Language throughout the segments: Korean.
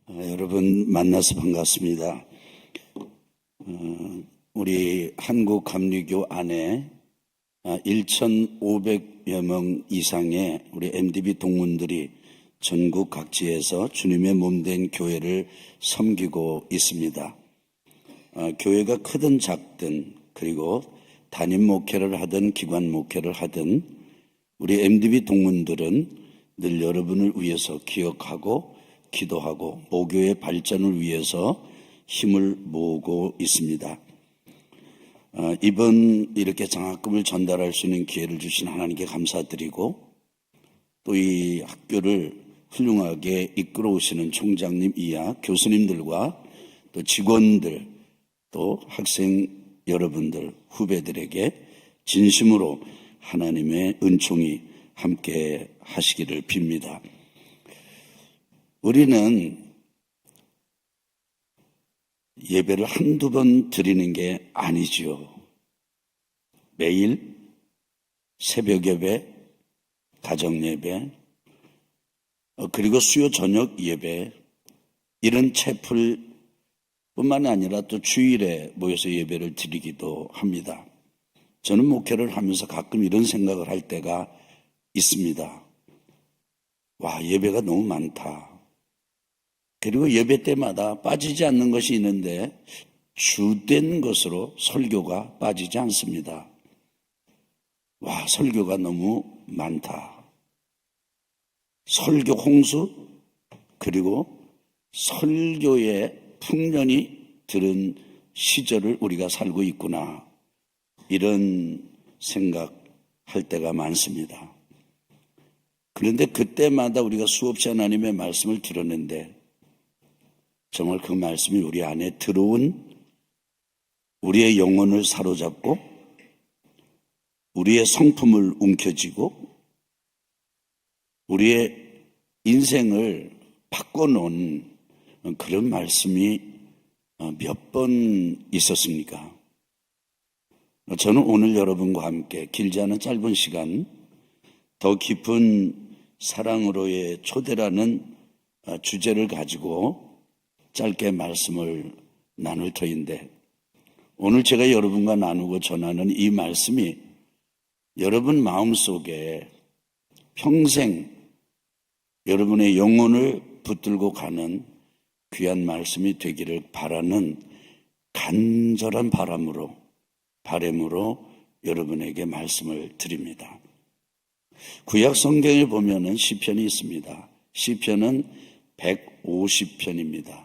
여러분 만나서 반갑습니다. 우리 한국감리교 안에 1,500여 명 이상의 우리 MDB 동문들이 전국 각지에서 주님의 몸된 교회를 섬기고 있습니다. 교회가 크든 작든 그리고 담임 목회를 하든 기관 목회를 하든 우리 MDB 동문들은 늘 여러분을 위해서 기억하고 기도하고 모교의 발전을 위해서 힘을 모으고 있습니다. 이번 이렇게 장학금을 전달할 수 있는 기회를 주신 하나님께 감사드리고 또 이 학교를 훌륭하게 이끌어 오시는 총장님 이하 교수님들과 또 직원들 또 학생 여러분들 후배들에게 진심으로 하나님의 은총이 함께 하시기를 빕니다. 우리는 예배를 한두 번 드리는 게 아니지요. 매일 새벽 예배, 가정 예배, 그리고 수요 저녁 예배, 이런 채플 뿐만 아니라 또 주일에 모여서 예배를 드리기도 합니다. 저는 목회를 하면서 가끔 이런 생각을 할 때가 있습니다. 와, 예배가 너무 많다. 그리고 예배 때마다 빠지지 않는 것이 있는데 주된 것으로 설교가 빠지지 않습니다. 와, 설교가 너무 많다. 설교 홍수 그리고 설교의 풍년이 들은 시절을 우리가 살고 있구나, 이런 생각할 때가 많습니다. 그런데 그때마다 우리가 수없이 하나님의 말씀을 들었는데 정말 그 말씀이 우리 안에 들어온 우리의 영혼을 사로잡고 우리의 성품을 움켜쥐고 우리의 인생을 바꿔놓은 그런 말씀이 몇 번 있었습니까? 저는 오늘 여러분과 함께 길지 않은 짧은 시간 더 깊은 사랑으로의 초대라는 주제를 가지고 짧게 말씀을 나눌 터인데, 오늘 제가 여러분과 나누고 전하는 이 말씀이 여러분 마음속에 평생 여러분의 영혼을 붙들고 가는 귀한 말씀이 되기를 바라는 간절한 바람으로 여러분에게 말씀을 드립니다. 구약 성경에 보면은 시편이 있습니다. 시편은 150편입니다.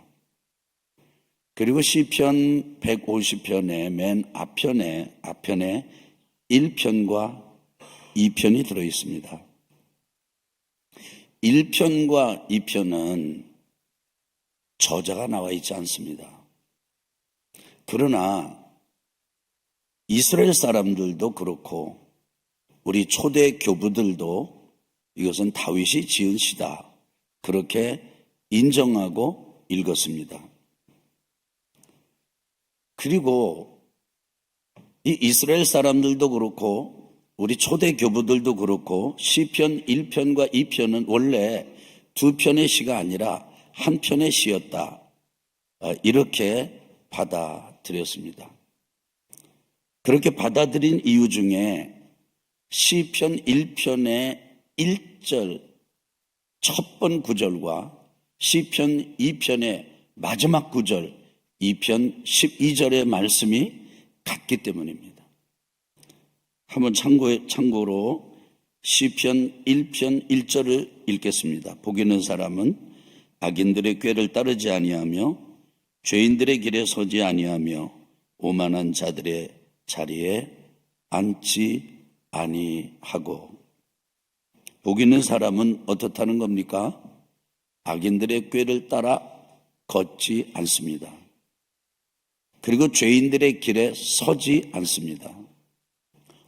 그리고 시편 150편의 맨 앞편에 1편과 2편이 들어있습니다. 1편과 2편은 저자가 나와 있지 않습니다. 그러나 이스라엘 사람들도 그렇고 우리 초대 교부들도 이것은 다윗이 지은 시다, 그렇게 인정하고 읽었습니다. 그리고 이 이스라엘 사람들도 그렇고 우리 초대 교부들도 그렇고 시편 1편과 2편은 원래 두 편의 시가 아니라 한 편의 시였다, 이렇게 받아들였습니다. 그렇게 받아들인 이유 중에 시편 1편의 1절 첫 번 구절과 시편 2편의 마지막 구절 2편 12절의 말씀이 같기 때문입니다. 한번 참고로 시편 1편 1절을 읽겠습니다. 복 있는 사람은 악인들의 꾀를 따르지 아니하며 죄인들의 길에 서지 아니하며 오만한 자들의 자리에 앉지 아니하고. 복 있는 사람은 어떻다는 겁니까? 악인들의 꾀를 따라 걷지 않습니다. 그리고 죄인들의 길에 서지 않습니다.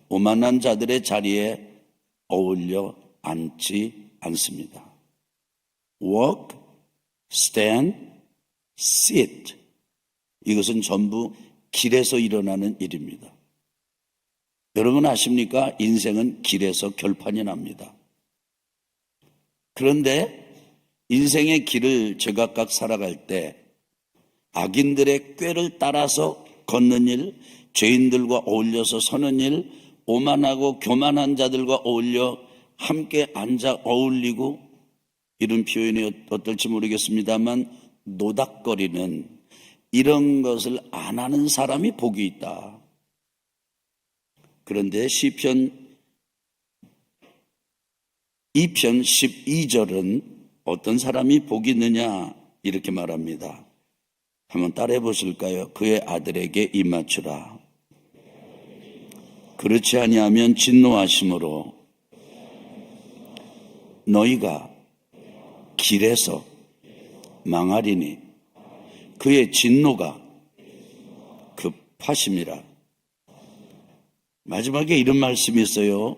오만한 자들의 자리에 어울려 앉지 않습니다. Walk, stand, sit. 이것은 전부 길에서 일어나는 일입니다. 여러분 아십니까? 인생은 길에서 결판이 납니다. 그런데 인생의 길을 제각각 살아갈 때 악인들의 꾀를 따라서 걷는 일, 죄인들과 어울려서 서는 일, 오만하고 교만한 자들과 어울려 함께 앉아 어울리고, 이런 표현이 어떨지 모르겠습니다만 노닥거리는 이런 것을 안 하는 사람이 복이 있다. 그런데 시편 2편 12절은 어떤 사람이 복이 있느냐 이렇게 말합니다. 한번 따라해 보실까요? 그의 아들에게 입 맞추라. 그렇지 아니하면 진노하심으로 너희가 길에서 망하리니 그의 진노가 급하심이라. 마지막에 이런 말씀이 있어요.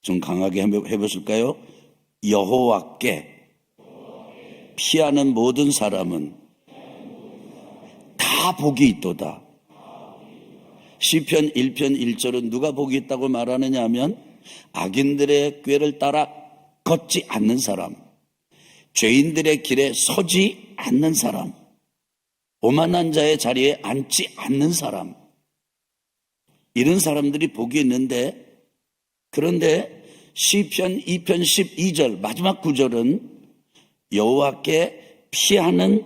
좀 강하게 해보실까요? 여호와께 피하는 모든 사람은 다 복이 있도다. 시편 1편 1절은 누가 복이 있다고 말하느냐 하면 악인들의 꾀를 따라 걷지 않는 사람, 죄인들의 길에 서지 않는 사람, 오만한 자의 자리에 앉지 않는 사람, 이런 사람들이 복이 있는데, 그런데 시편 2편 12절 마지막 구절은 여호와께 피하는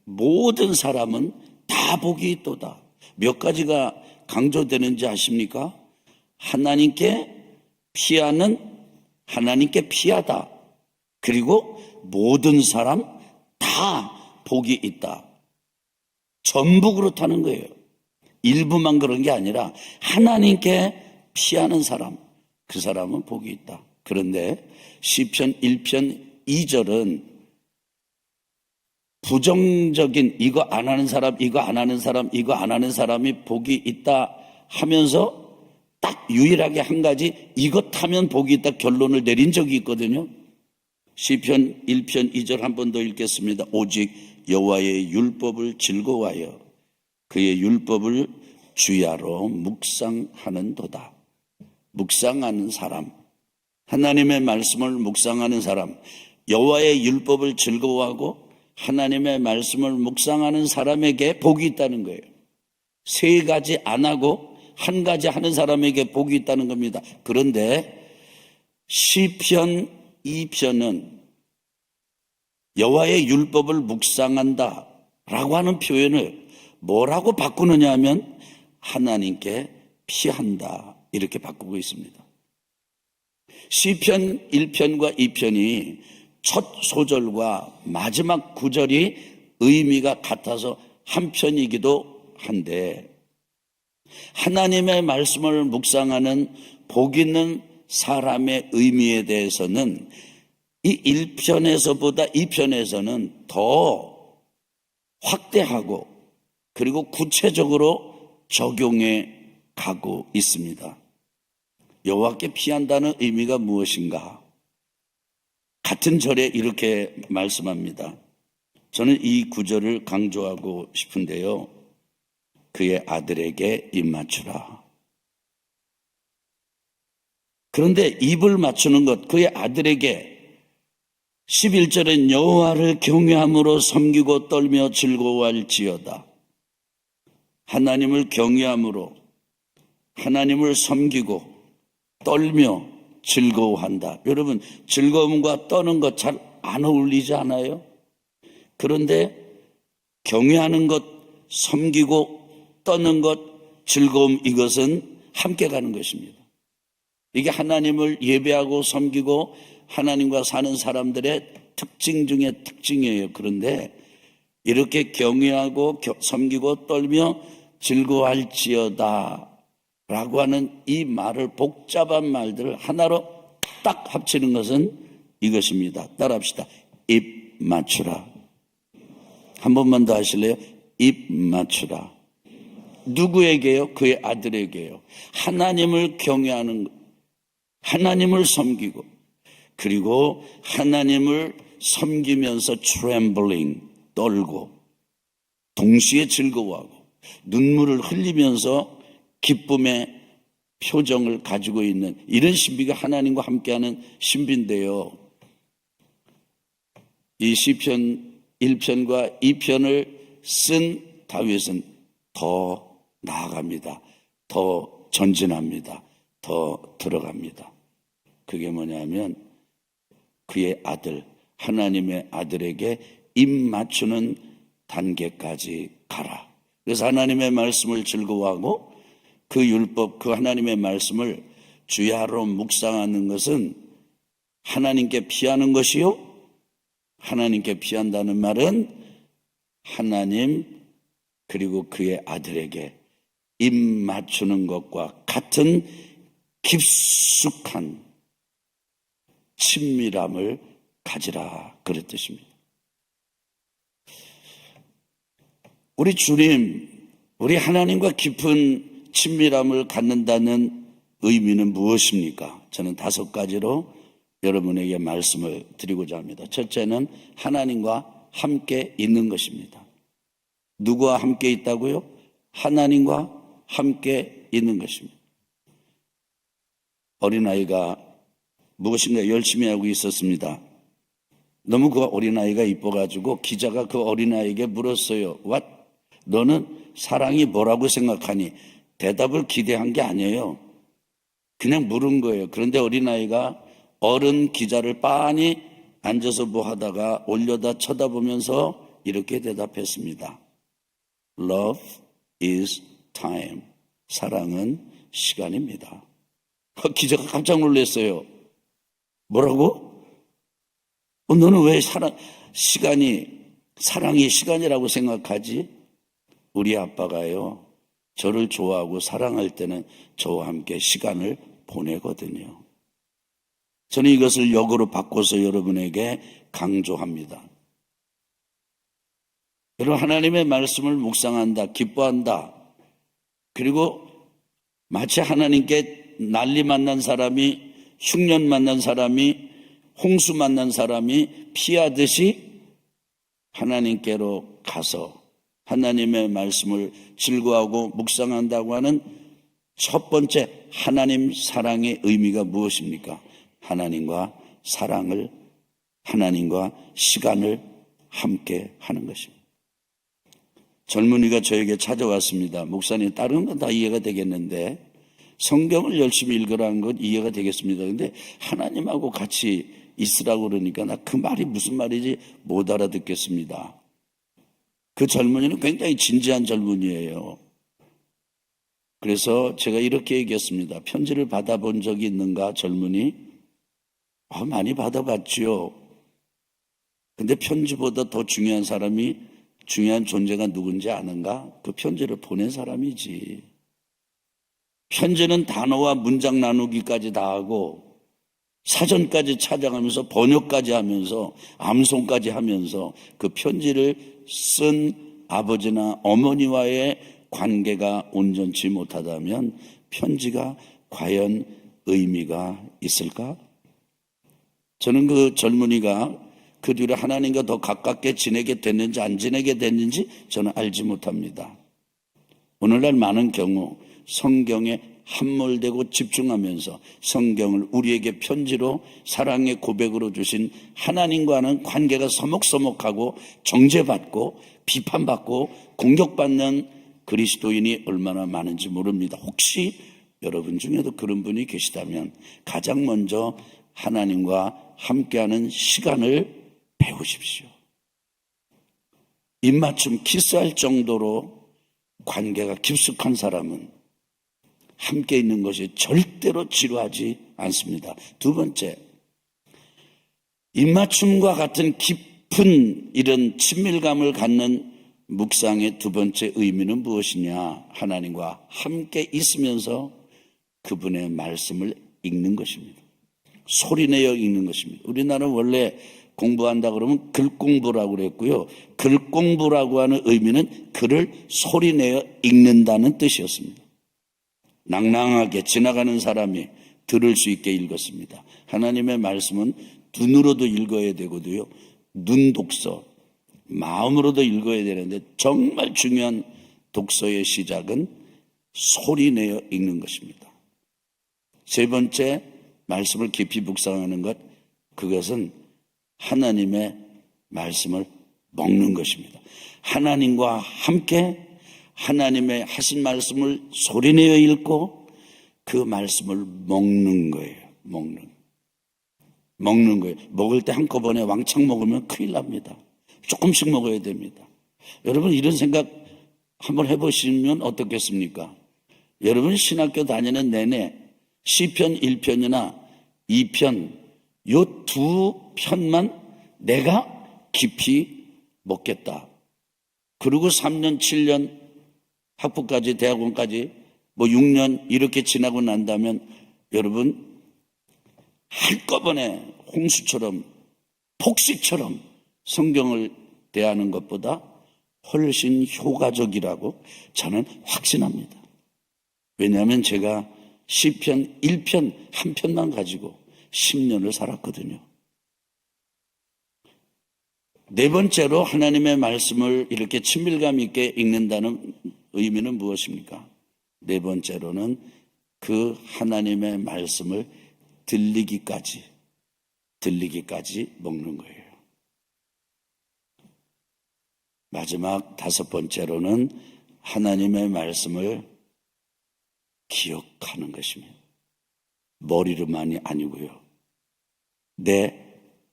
모든 사람은 다 복이 있도다. 몇 가지가 강조되는지 아십니까? 하나님께 피하는, 하나님께 피하다. 그리고 모든 사람 다 복이 있다. 전부 그렇다는 거예요. 일부만 그런 게 아니라 하나님께 피하는 사람, 그 사람은 복이 있다. 그런데 시편 1편 2절은 부정적인 이거 안 하는 사람, 이거 안 하는 사람, 이거 안 하는 사람이 복이 있다 하면서 딱 유일하게 한 가지 이것 하면 복이 있다 결론을 내린 적이 있거든요. 시편 1편 2절 한 번 더 읽겠습니다. 오직 여호와의 율법을 즐거워하여 그의 율법을 주야로 묵상하는도다. 묵상하는 사람, 하나님의 말씀을 묵상하는 사람, 여호와의 율법을 즐거워하고 하나님의 말씀을 묵상하는 사람에게 복이 있다는 거예요. 세 가지 안 하고 한 가지 하는 사람에게 복이 있다는 겁니다. 그런데 시편 2편은 여호와의 율법을 묵상한다 라고 하는 표현을 뭐라고 바꾸느냐 하면 하나님께 피한다 이렇게 바꾸고 있습니다. 시편 1편과 2편이 첫 소절과 마지막 구절이 의미가 같아서 한 편이기도 한데, 하나님의 말씀을 묵상하는 복 있는 사람의 의미에 대해서는 이 1편에서보다 2편에서는 더 확대하고 그리고 구체적으로 적용해 가고 있습니다. 여호와께 피한다는 의미가 무엇인가? 같은 절에 이렇게 말씀합니다. 저는 이 구절을 강조하고 싶은데요. 그의 아들에게 입 맞추라. 그런데 입을 맞추는 것, 그의 아들에게 11절엔 여호와를 경외함으로 섬기고 떨며 즐거워할지어다. 하나님을 경외함으로 하나님을 섬기고 떨며 즐거워한다. 여러분, 즐거움과 떠는 것 잘 안 어울리지 않아요? 그런데 경외하는 것, 섬기고 떠는 것, 즐거움, 이것은 함께 가는 것입니다. 이게 하나님을 예배하고 섬기고 하나님과 사는 사람들의 특징 중에 특징이에요. 그런데 이렇게 경외하고 섬기고 떨며 즐거워할지어다 라고 하는 이 말을, 복잡한 말들을 하나로 딱 합치는 것은 이것입니다. 따라합시다. 입 맞추라. 한 번만 더 하실래요? 입 맞추라. 누구에게요? 그의 아들에게요. 하나님을 경외하는 것, 하나님을 섬기고 그리고 하나님을 섬기면서 trembling, 떨고 동시에 즐거워하고 눈물을 흘리면서 기쁨의 표정을 가지고 있는 이런 신비가 하나님과 함께하는 신비인데요. 이 시편 1편과 2편을 쓴 다윗은 더 나아갑니다. 더 전진합니다. 더 들어갑니다. 그게 뭐냐면 그의 아들, 하나님의 아들에게 입 맞추는 단계까지 가라. 그래서 하나님의 말씀을 즐거워하고 그 율법, 그 하나님의 말씀을 주야로 묵상하는 것은 하나님께 피하는 것이요. 하나님께 피한다는 말은 하나님 그리고 그의 아들에게 입 맞추는 것과 같은 깊숙한 친밀함을 가지라 그런 뜻입니다. 우리 주님, 우리 하나님과 깊은 친밀함을 갖는다는 의미는 무엇입니까? 저는 5가지로 여러분에게 말씀을 드리고자 합니다. 첫째는 하나님과 함께 있는 것입니다. 누구와 함께 있다고요? 하나님과 함께 있는 것입니다. 어린아이가 무엇인가 열심히 하고 있었습니다. 너무 그 어린아이가 이뻐가지고 기자가 그 어린아이에게 물었어요. 너는 사랑이 뭐라고 생각하니? 대답을 기대한 게 아니에요. 그냥 물은 거예요. 그런데 어린아이가 어른 기자를 빤히 앉아서 뭐 하다가 올려다 쳐다보면서 이렇게 대답했습니다. Love is time. 사랑은 시간입니다. 기자가 깜짝 놀랐어요. 뭐라고? 너는 왜 사랑이 시간이라고 생각하지? 우리 아빠가요, 저를 좋아하고 사랑할 때는 저와 함께 시간을 보내거든요. 저는 이것을 역으로 바꿔서 여러분에게 강조합니다. 여러분, 하나님의 말씀을 묵상한다, 기뻐한다. 그리고 마치 하나님께 난리 만난 사람이, 흉년 만난 사람이, 홍수 만난 사람이 피하듯이 하나님께로 가서 하나님의 말씀을 즐거워하고 묵상한다고 하는 첫 번째 하나님 사랑의 의미가 무엇입니까? 하나님과 시간을 함께 하는 것입니다. 젊은이가 저에게 찾아왔습니다. 목사님, 다른 건 다 이해가 되겠는데 성경을 열심히 읽으라는 건 이해가 되겠습니다. 그런데 하나님하고 같이 있으라고 그러니까 나 그 말이 무슨 말인지 못 알아듣겠습니다. 그 젊은이는 굉장히 진지한 젊은이에요. 그래서 제가 이렇게 얘기했습니다. 편지를 받아본 적이 있는가, 젊은이? 많이 받아봤지요. 근데 편지보다 더 중요한 존재가 누군지 아는가? 그 편지를 보낸 사람이지. 편지는 단어와 문장 나누기까지 다 하고 사전까지 찾아가면서 번역까지 하면서 암송까지 하면서 그 편지를 쓴 아버지나 어머니와의 관계가 온전치 못하다면 편지가 과연 의미가 있을까? 저는 그 젊은이가 그 뒤로 하나님과 더 가깝게 지내게 됐는지 안 지내게 됐는지 저는 알지 못합니다. 오늘날 많은 경우 성경에 함몰되고 집중하면서 성경을 우리에게 편지로 사랑의 고백으로 주신 하나님과는 관계가 서먹서먹하고 정죄받고 비판받고 공격받는 그리스도인이 얼마나 많은지 모릅니다. 혹시 여러분 중에도 그런 분이 계시다면 가장 먼저 하나님과 함께하는 시간을 배우십시오. 입맞춤 키스할 정도로 관계가 깊숙한 사람은 함께 있는 것이 절대로 지루하지 않습니다. 두 번째, 입맞춤과 같은 깊은 이런 친밀감을 갖는 묵상의 두 번째 의미는 무엇이냐? 하나님과 함께 있으면서 그분의 말씀을 읽는 것입니다. 소리내어 읽는 것입니다. 우리나라는 원래 공부한다 그러면 글 공부라고 그랬고요. 글 공부라고 하는 의미는 글을 소리내어 읽는다는 뜻이었습니다. 낭낭하게 지나가는 사람이 들을 수 있게 읽었습니다. 하나님의 말씀은 눈으로도 읽어야 되거든요. 눈 독서, 마음으로도 읽어야 되는데 정말 중요한 독서의 시작은 소리내어 읽는 것입니다. 세 번째, 말씀을 깊이 묵상하는 것, 그것은 하나님의 말씀을 먹는 것입니다. 하나님과 함께 하나님의 하신 말씀을 소리내어 읽고 그 말씀을 먹는 거예요. 먹는 거예요. 먹을 때 한꺼번에 왕창 먹으면 큰일 납니다. 조금씩 먹어야 됩니다. 여러분 이런 생각 한번 해보시면 어떻겠습니까? 여러분 신학교 다니는 내내 시편 1편이나 2편 요 두 편만 내가 깊이 먹겠다. 그리고 3년, 7년 학부까지 대학원까지 뭐 6년 이렇게 지나고 난다면 여러분 한꺼번에 홍수처럼 폭식처럼 성경을 대하는 것보다 훨씬 효과적이라고 저는 확신합니다. 왜냐하면 제가 시편 1편 한 편만 가지고 10년을 살았거든요. 네 번째로 하나님의 말씀을 이렇게 친밀감 있게 읽는다는 의미는 무엇입니까? 네 번째로는 그 하나님의 말씀을 들리기까지 먹는 거예요. 마지막 다섯 번째로는 하나님의 말씀을 기억하는 것입니다. 머리로만이 아니고요. 내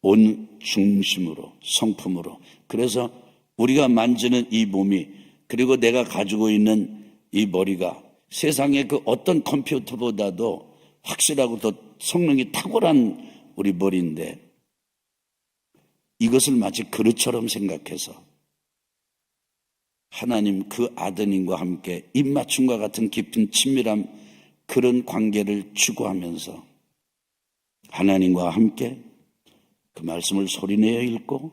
온 중심으로, 성품으로. 그래서 우리가 만지는 이 몸이, 그리고 내가 가지고 있는 이 머리가 세상의 그 어떤 컴퓨터보다도 확실하고 더 성능이 탁월한 우리 머리인데, 이것을 마치 그릇처럼 생각해서 하나님 그 아드님과 함께 입맞춤과 같은 깊은 친밀함, 그런 관계를 추구하면서 하나님과 함께 그 말씀을 소리내어 읽고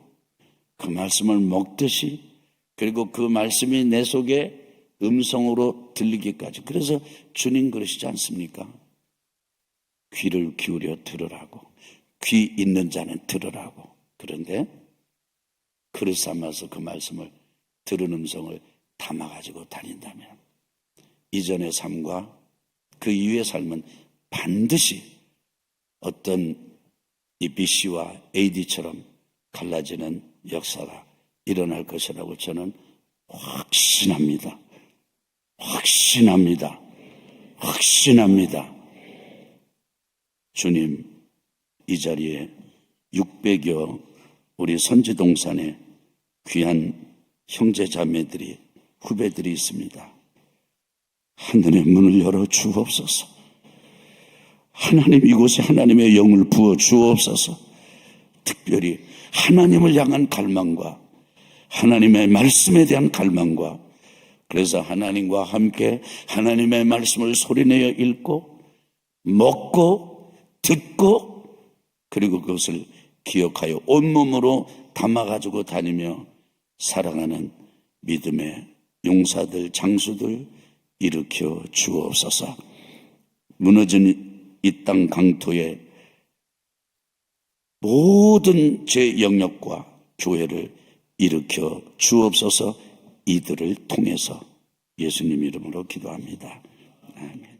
그 말씀을 먹듯이, 그리고 그 말씀이 내 속에 음성으로 들리기까지. 그래서 주님 그러시지 않습니까? 귀를 기울여 들으라고, 귀 있는 자는 들으라고. 그런데 그릇 삼아서 그 말씀을 들은 음성을 담아가지고 다닌다면 이전의 삶과 그 이후의 삶은 반드시 어떤 이 BC와 AD처럼 갈라지는 역사가 일어날 것이라고 저는 확신합니다. 주님, 이 자리에 600여 우리 선지동산에 귀한 형제 자매들이, 후배들이 있습니다. 하늘의 문을 열어 주옵소서. 하나님, 이곳에 하나님의 영을 부어 주옵소서. 특별히 하나님을 향한 갈망과 하나님의 말씀에 대한 갈망과, 그래서 하나님과 함께 하나님의 말씀을 소리내어 읽고 먹고 듣고, 그리고 그것을 기억하여 온몸으로 담아가지고 다니며 살아가는 믿음의 용사들, 장수들 일으켜 주옵소서. 무너진 이 땅 강토에 모든 제 영역과 교회를 일으켜 주옵소서. 이들을 통해서 예수님 이름으로 기도합니다. 아멘.